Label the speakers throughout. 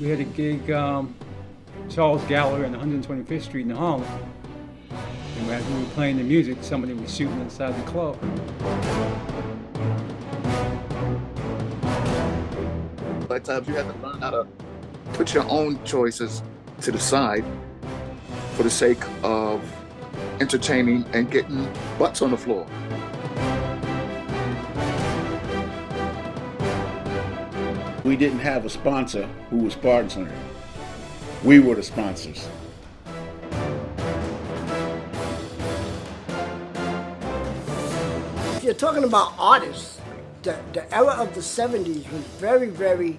Speaker 1: We had a gig, Charles Gallery on 125th Street in Harlem. And as we were playing the music, somebody was shooting inside the club.
Speaker 2: At times you have to learn how to put your own choices to the side for the sake of entertaining and getting butts on the floor.
Speaker 3: We didn't have a sponsor who was sponsoring. We were the sponsors.
Speaker 4: If you're talking about artists, the era of the 70s was very, very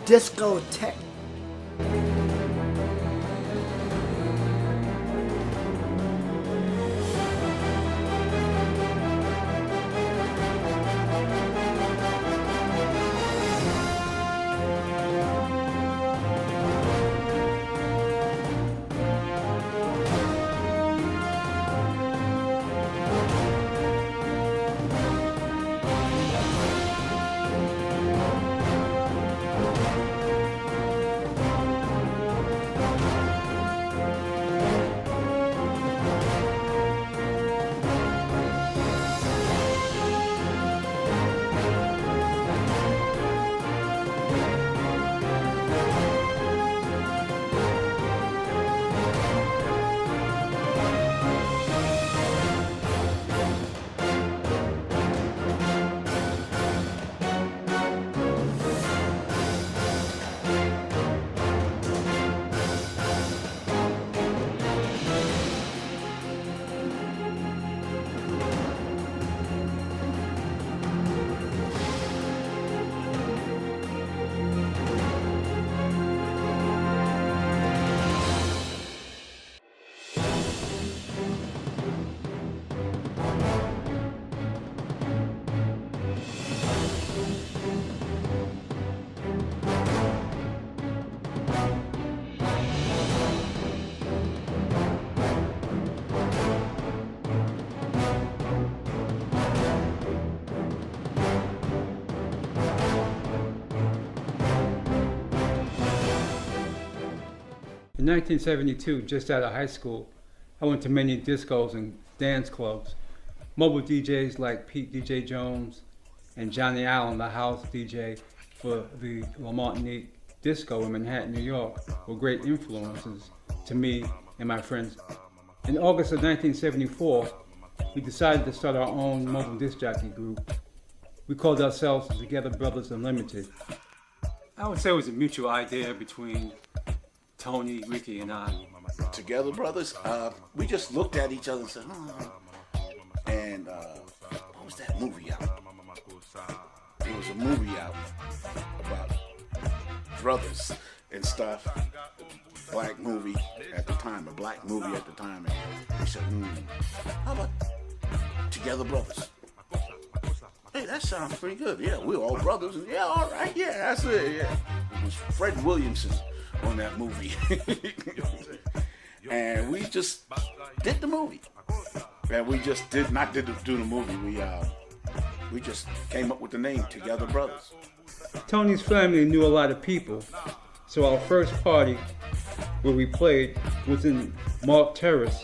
Speaker 4: discotheque.
Speaker 1: In 1972, just out of high school, I went to many discos and dance clubs. Mobile DJs like Pete DJ Jones and Johnny Allen, the house DJ for the La Martinique Disco in Manhattan, New York, were great influences to me and my friends. In August of 1974, we decided to start our own mobile disc jockey group. We called ourselves the Together Brothers Unlimited. I would say it was a mutual idea between Tony, Ricky, and I.
Speaker 3: Together Brothers, we just looked at each other and said, and what was that movie out? There was a movie out about brothers and stuff. Black movie at the time, a black movie at the time. And we said, how about Together Brothers? Hey, that sounds pretty good. Yeah, we're all brothers. And yeah, all right, yeah, that's it. Yeah, it was Fred Williamson on that movie. And we just did the movie. And we just did not do the movie. We just came up with the name Together Brothers.
Speaker 1: Tony's family knew a lot of people, so our first party where we played was in Mark Terrace,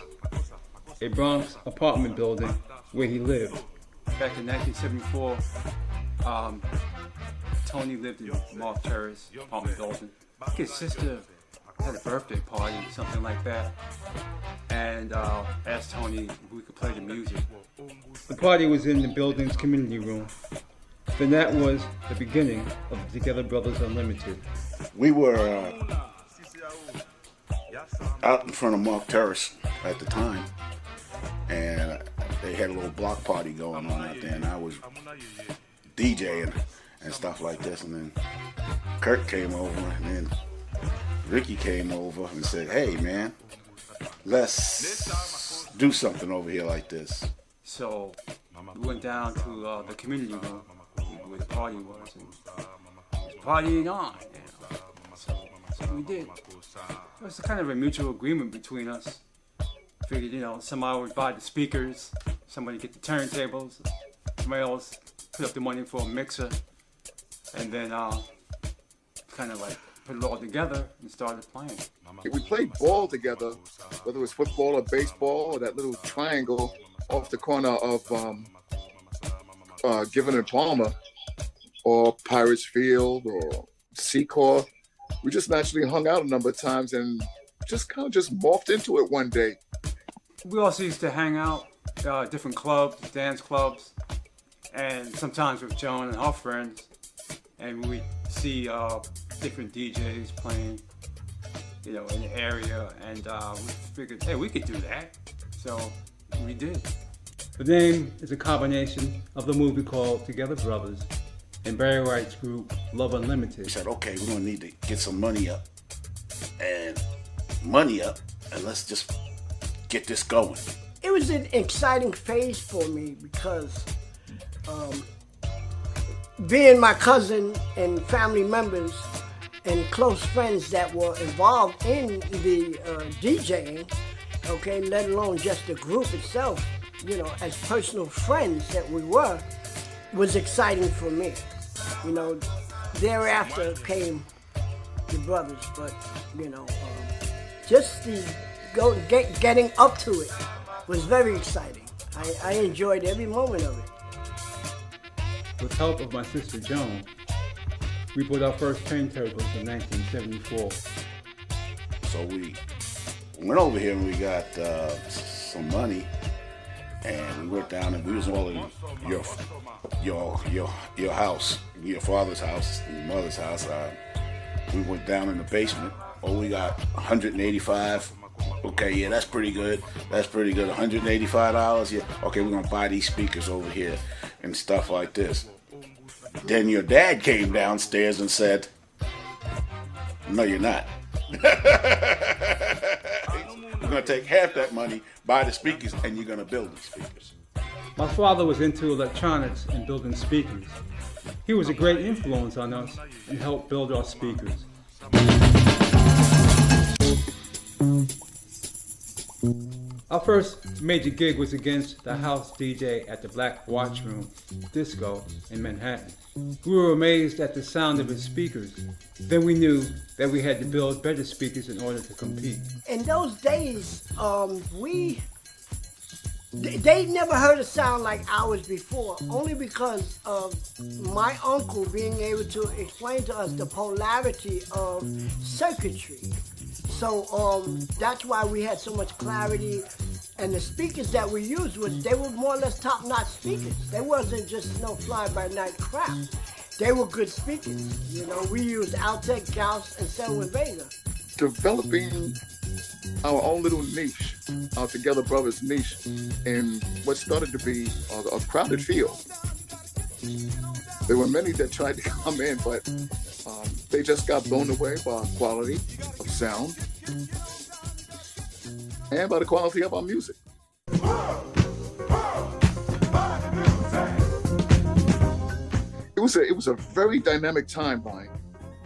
Speaker 1: a Bronx apartment building where he lived. Back in 1974, Tony lived in Mark Terrace apartment building. His sister had a birthday party, something like that, and asked Tony if we could play the music. The party was in the building's community room. Then that was the beginning of Together Brothers Unlimited.
Speaker 3: We were out in front of Mark Terrace at the time, and they had a little block party going on out there, and I was DJing and stuff like this, and then Kurt came over, and then Ricky came over and said, hey man, let's do something over here like this.
Speaker 1: So we went down to the community room where the party was, and it was partying on. So we did. It was kind of a mutual agreement between us. Figured, somebody would buy the speakers, somebody get the turntables, somebody else put up the money for a mixer, and then kind of like put it all together and started playing.
Speaker 2: We played ball together, whether it was football or baseball, or that little triangle off the corner of Given and Palmer, or Pirates Field, or Secor. We just naturally hung out a number of times and just kind of just morphed into it one day.
Speaker 1: We also used to hang out, different clubs, dance clubs, and sometimes with Joan and her friends, and we'd see different DJs playing, in the area, and we figured, hey, we could do that. So we did. The name is a combination of the movie called Together Brothers and Barry White's group Love Unlimited.
Speaker 3: We said, okay, we're gonna need to get some money up, and let's just get this going.
Speaker 4: It was an exciting phase for me because being my cousin and family members and close friends that were involved in the DJing, okay, let alone just the group itself, as personal friends that we were, was exciting for me. Thereafter came the brothers, but just getting up to it was very exciting. I enjoyed every moment of it.
Speaker 1: With help of my sister Joan, we bought our first train turbos in 1974.
Speaker 3: So we went over here and we got some money, and we went down and we was all in your house, your father's house, your mother's house. We went down in the basement. Oh, we got 185. Okay, yeah, that's pretty good. $185. Yeah. Okay, we're gonna buy these speakers over here and stuff like this. Then your dad came downstairs and said, "No, you're not. We're gonna take half that money, buy the speakers, and you're gonna build the speakers."
Speaker 1: My father was into electronics and building speakers. He was a great influence on us and helped build our speakers. Our first major gig was against the house DJ at the Black Watch Room Disco in Manhattan. We were amazed at the sound of his speakers. Then we knew that we had to build better speakers in order to compete.
Speaker 4: In those days, they never heard a sound like ours before, only because of my uncle being able to explain to us the polarity of circuitry. So that's why we had so much clarity, and the speakers that we used they were more or less top-notch speakers. They wasn't just no fly-by-night crap. They were good speakers. We used Altec, Gauss, and Selwyn Vega.
Speaker 2: Developing our own little niche, our Together Brothers niche, in what started to be a crowded field. There were many that tried to come in, but they just got blown away by our quality of sound and by the quality of our music. It was a very dynamic time, Brian,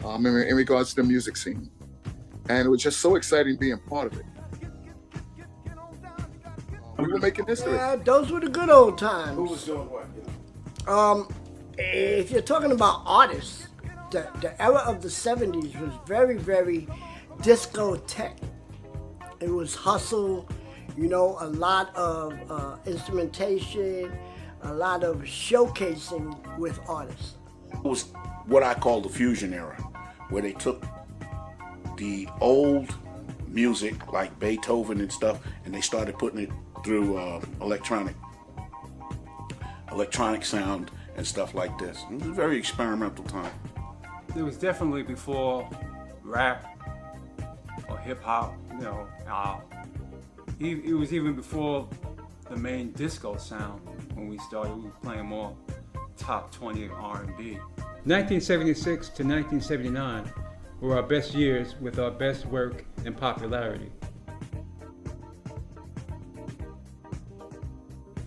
Speaker 2: in regards to the music scene. And it was just so exciting being part of it. We were making history.
Speaker 4: Yeah, those were the good old times.
Speaker 3: Who was doing what?
Speaker 4: If you're talking about artists, the era of the 70s was very, very discotheque. It was hustle, a lot of instrumentation, a lot of showcasing with artists.
Speaker 3: It was what I call the fusion era, where they took the old music like Beethoven and stuff, and they started putting it through electronic sound and stuff like this. It was a very experimental time.
Speaker 1: It was definitely before rap or hip hop, it was even before the main disco sound when we started. We were playing more top 20 R&B. 1976 to 1979 were our best years with our best work and popularity.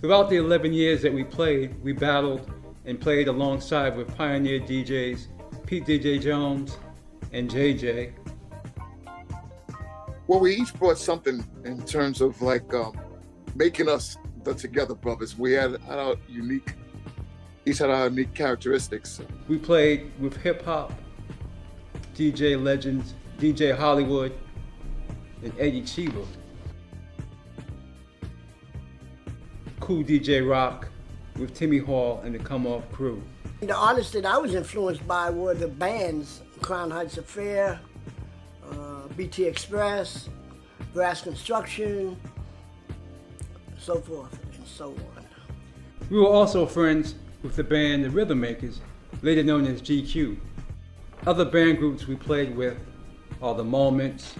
Speaker 1: Throughout the 11 years that we played, we battled and played alongside with pioneer DJs Pete DJ Jones and JJ.
Speaker 2: Well, we each brought something in terms of making us the Together Brothers. We had our each had our unique characteristics.
Speaker 1: We played with hip hop, DJ legends DJ Hollywood and Eddie Chiba. Cool DJ Rock with Timmy Hall and the Come Off Crew.
Speaker 4: The artists that I was influenced by were the bands Crown Heights Affair, BT Express, Brass Construction, so forth and so on.
Speaker 1: We were also friends with the band The Rhythm Makers, later known as GQ. Other band groups we played with are The Moments,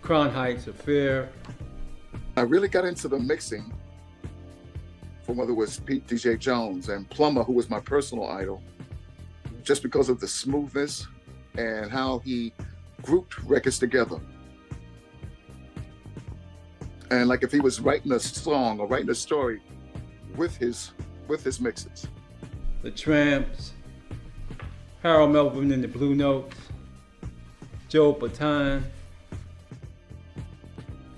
Speaker 1: Crown Heights Affair.
Speaker 2: I really got into the mixing from whether it was Pete DJ Jones and Plummer, who was my personal idol, just because of the smoothness and how he grouped records together. And like if he was writing a song or writing a story with his mixes.
Speaker 1: The Tramps, Harold Melvin and the Blue Notes, Joe Bataan,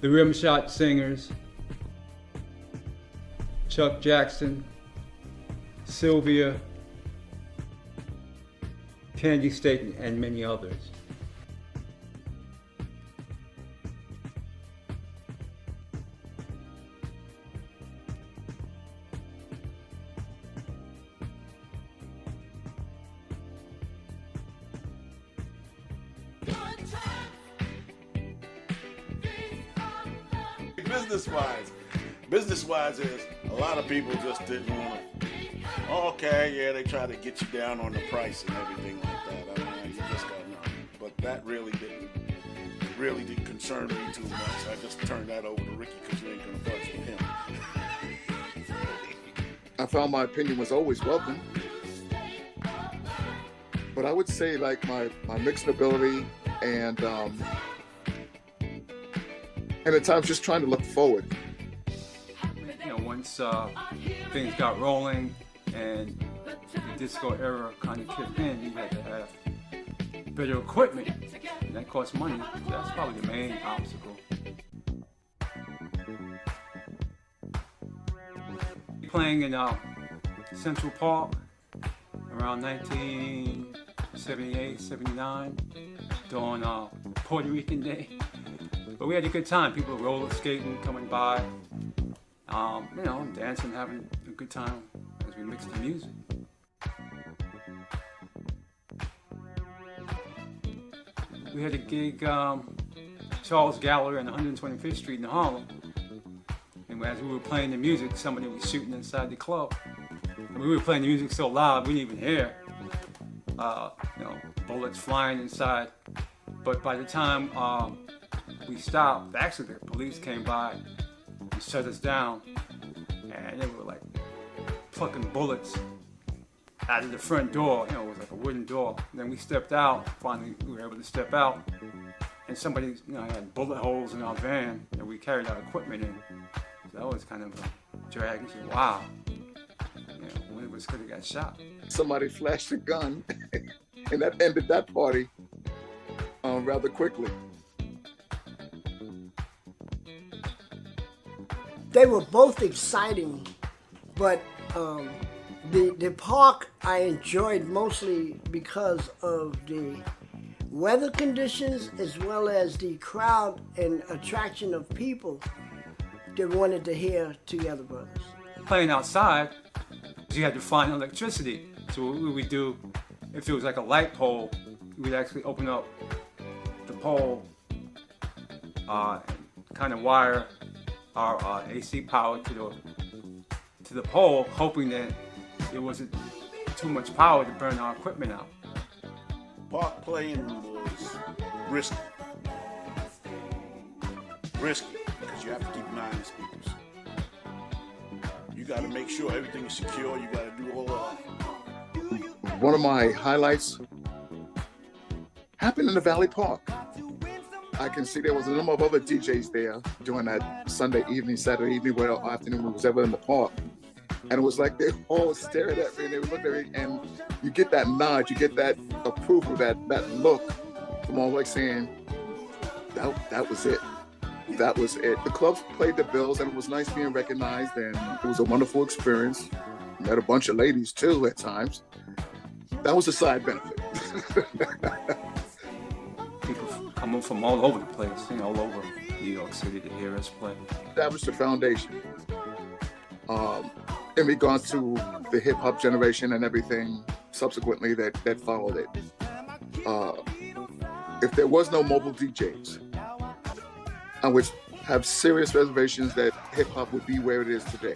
Speaker 1: the Rimshot Singers, Chuck Jackson, Sylvia, Candy State, and many others.
Speaker 3: Business-wise is a lot of people just didn't want to. Okay, yeah, they try to get you down on the price and everything like that. I mean, you just got to know. But that really didn't concern me too much. I just turned that over to Ricky because you ain't gonna budge with him.
Speaker 2: I found my opinion was always welcome. But I would say like my mixing ability and at times just trying to look forward.
Speaker 1: You know, once things got rolling and the disco era kind of kicked in, you had to have better equipment, and that costs money. So that's probably the main obstacle. Playing in Central Park around 1978, 79, during Puerto Rican Day. But we had a good time. People were roller skating, coming by, you know, dancing, having a good time as we mixed the music. We had a gig, Charles Gallery on 125th Street in Harlem. And as we were playing the music, somebody was shooting inside the club. And we were playing the music so loud we didn't even hear, you know, bullets flying inside. But by the time we stopped, actually the police came by and shut us down, and they were like plucking bullets out of the front door. You know, it was like a wooden door. And then we stepped out. Finally, we were able to step out, and somebody, you know, had bullet holes in our van that we carried our equipment in. So that was kind of a drag. And said, wow, you know, one of us could have got shot.
Speaker 2: Somebody flashed a gun, and that ended that party rather quickly.
Speaker 4: They were both exciting, but the park I enjoyed mostly because of the weather conditions as well as the crowd and attraction of people that wanted to hear Together Brothers.
Speaker 1: Playing outside, you had to find electricity. So what we would do, if it was like a light pole, we'd actually open up the pole and kind of wire our AC power to the pole, hoping that it wasn't too much power to burn our equipment out.
Speaker 3: Park playing was risky. Risky, because you have to keep an eye on the speakers. You got to make sure everything is secure. You got to do all that.
Speaker 2: One of my highlights happened in the Valley Park. I can see there was a number of other DJs there during that Sunday evening, Saturday evening, whatever afternoon we was ever in the park. And it was like they all stared at me and they would look at me, and you get that nod, you get that approval, that look from all like saying, that was it. That was it. The clubs played the bills and it was nice being recognized, and it was a wonderful experience. Met a bunch of ladies too at times. That was a side benefit.
Speaker 1: come from all over the place, all over New York City to hear us play.
Speaker 2: Established the foundation in regards to the hip hop generation and everything subsequently that followed it. If there was no mobile DJs, I would have serious reservations that hip hop would be where it is today.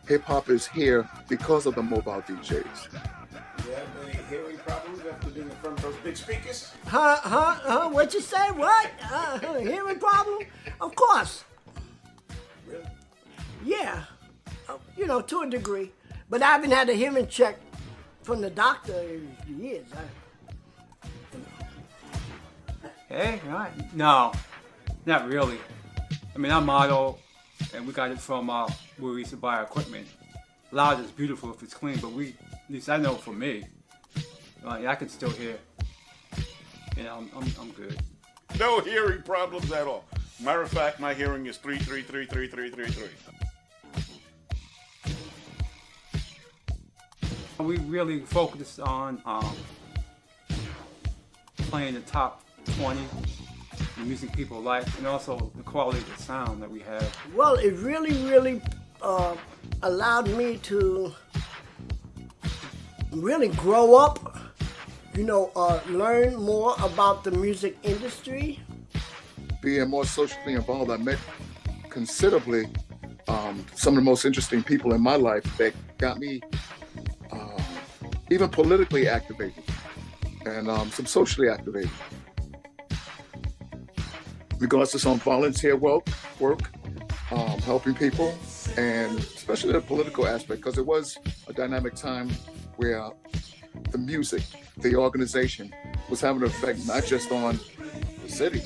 Speaker 2: Hip hop is here because of the mobile DJs.
Speaker 3: You have any hearing problems after being in front of those big speakers?
Speaker 4: What you say? What? Hearing problem? Of course.
Speaker 3: Really?
Speaker 4: Yeah. To a degree. But I haven't had a hearing check from the doctor in years.
Speaker 1: Hey, right? No, not really. I mean, our motto, and we got it from where we used to buy our equipment. Loud is beautiful if it's clean, but at least I know for me, I can still hear. I'm good.
Speaker 3: No hearing problems at all. Matter of fact, my hearing is 3333333.
Speaker 1: We really focused on playing the top 20, the music people like, and also the quality of the sound that we have.
Speaker 4: Well, it really allowed me to really grow up, learn more about the music industry.
Speaker 2: Being more socially involved, I met considerably some of the most interesting people in my life that got me even politically activated and some socially activated. In regards to some volunteer work, helping people, and especially the political aspect, because it was a dynamic time where the music, the organization, was having an effect not just on the city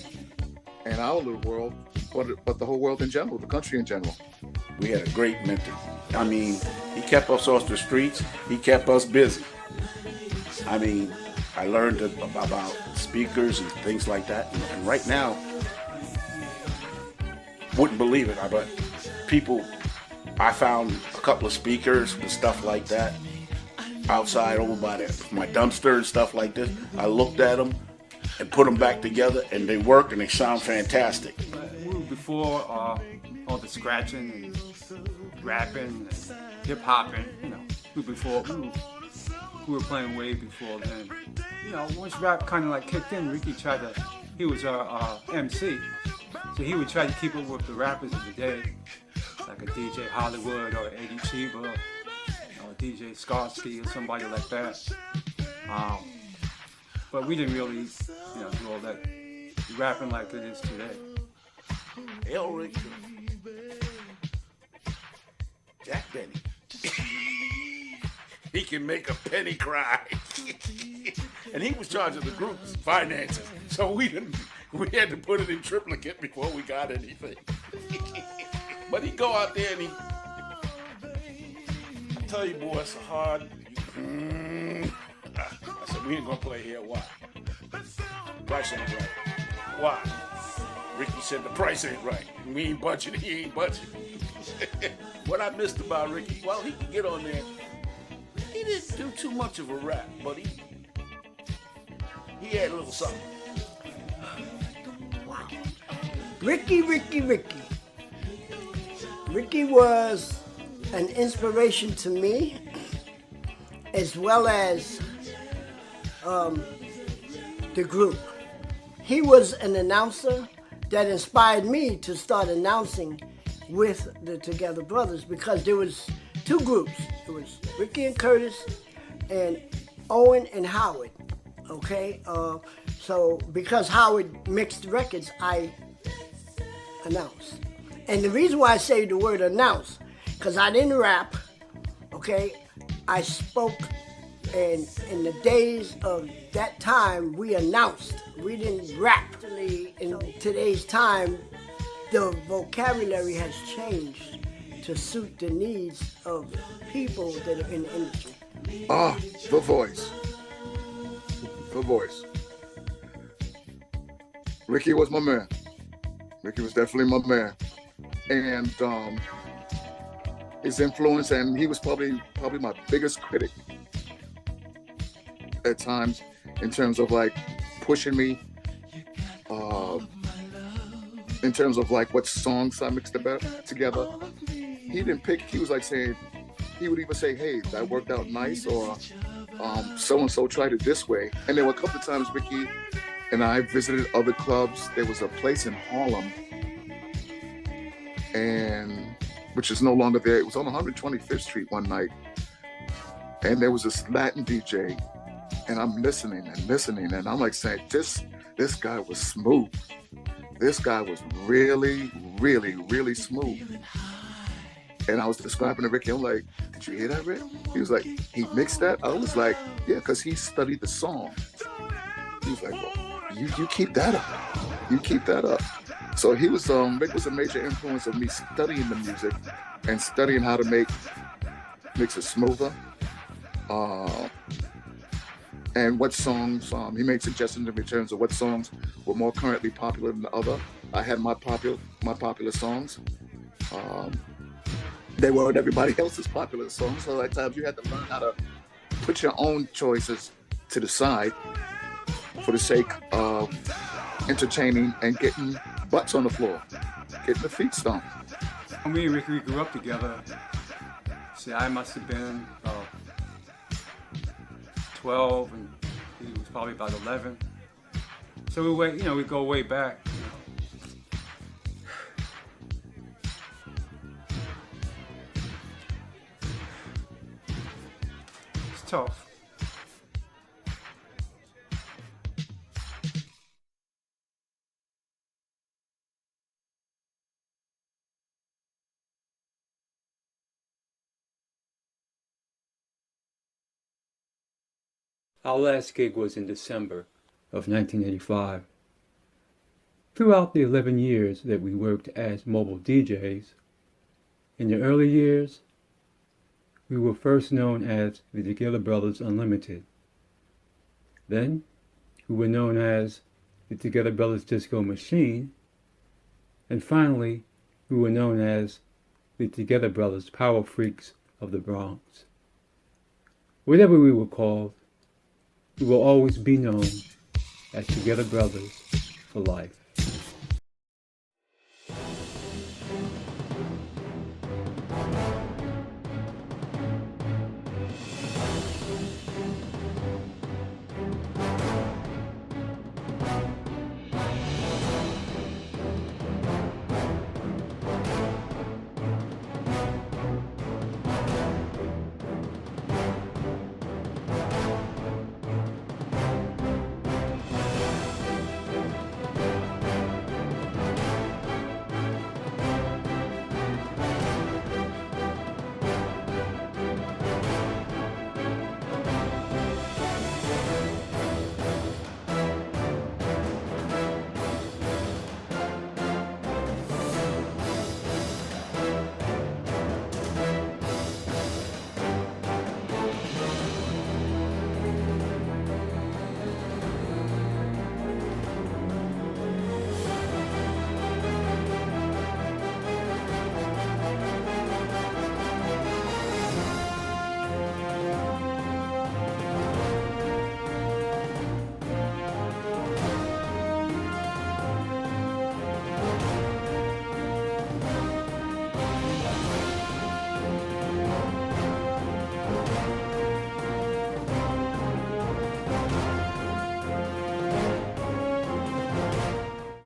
Speaker 2: and our little world, but the whole world in general, the country in general.
Speaker 3: We had a great mentor. I mean, he kept us off the streets. He kept us busy. I mean, I learned about speakers and things like that. And right now, wouldn't believe it, but I found a couple of speakers and stuff like that outside over by my dumpster and stuff like this. I looked at them and put them back together, and they work and they sound fantastic.
Speaker 1: Before all the scratching and rapping and hip hopping, we were playing way before then. Once rap kind of like kicked in, Ricky he was our MC, so he would try to keep up with the rappers of the day, like a DJ Hollywood or Eddie Chiba or DJ Skarsky or somebody like that. But we didn't really, do all that rapping like it is today.
Speaker 3: El Rick, Jack Benny. He can make a penny cry. And he was charging the group's finances. So we had to put it in triplicate before we got anything. But he'd go out there and I tell you, boy, it's hard. I said, we ain't gonna play here. Why? Price ain't right. Why? Ricky said the price ain't right. We ain't budgeting, he ain't budgeting. What I missed about Ricky, well, he could get on there. He didn't do too much of a rap, but he had a little something.
Speaker 4: Wow. Ricky. Ricky was an inspiration to me, as well as the group. He was an announcer that inspired me to start announcing with the Together Brothers, because there was two groups. It was Ricky and Curtis and Owen and Howard. Okay, so because Howard mixed records, I announced. And the reason why I say the word announce, because I didn't rap, okay? I spoke, and in the days of that time, we announced. We didn't rap. In today's time, the vocabulary has changed to suit the needs of people that are in the industry.
Speaker 2: The voice. The voice. Ricky was my man. Ricky was definitely my man. And his influence, and he was probably my biggest critic at times in terms of like pushing me in terms of like what songs I mixed together. He didn't pick. He was like saying, he would even say, "Hey, that worked out nice," or "So and so tried it this way." And there were a couple of times Vicky and I visited other clubs. There was a place in Harlem, and which is no longer there. It was on 125th Street one night, and there was this Latin DJ, and I'm listening, and I'm like saying, this guy was smooth. This guy was really, really, really smooth. And I was describing to Ricky, I'm like, "Did you hear that, Rick?" He was like, "He mixed that?" I was like, "Yeah, because he studied the song." He was like, "Well, you keep that up. You keep that up." So he was, Rick was a major influence of me studying the music and studying how to mix it smoother. And what songs, he made suggestions in terms of what songs were more currently popular than the other. I had my popular songs. They weren't everybody else's popular songs, so at times you had to learn how to put your own choices to the side for the sake of entertaining and getting butts on the floor, getting the feet stomped.
Speaker 1: Me and Ricky, we grew up together. See, I must have been 12, and he was probably about 11. So we go way back. It's tough. Our last gig was in December of 1985. Throughout the 11 years that we worked as mobile DJs, in the early years, we were first known as the Together Brothers Unlimited. Then, we were known as the Together Brothers Disco Machine. And finally, we were known as the Together Brothers Power Freaks of the Bronx. Whatever we were called, we will always be known as Together Brothers for life.